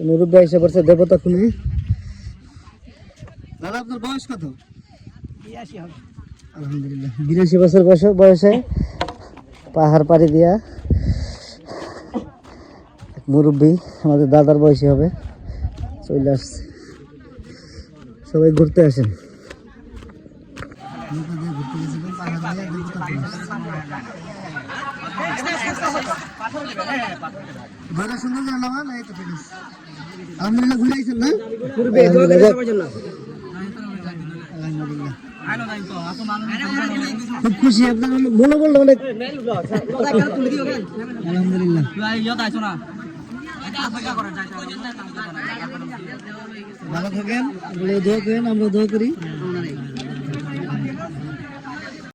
মুরব্বী এসে পড়ছে দেবতা খুনি। দাদা আপনার বয়স কত? 82 হবে। আলহামদুলিল্লাহ 82 বছর বয়সে পাহাড় পাড়ি দিয়া মুরব্বী আমাদের দাদার বয়সী হবে চলে আসছে। সবাই ঘুরতে আসেন। আলহামদুলিল্লাহ ঘুরে আইছেন না? খুব খুশি আপনার মনে বললো অনেক। আলহামদুলিল্লাহ ভালো থাকেন, দোয়া করেন, আমরা দোয়া করি।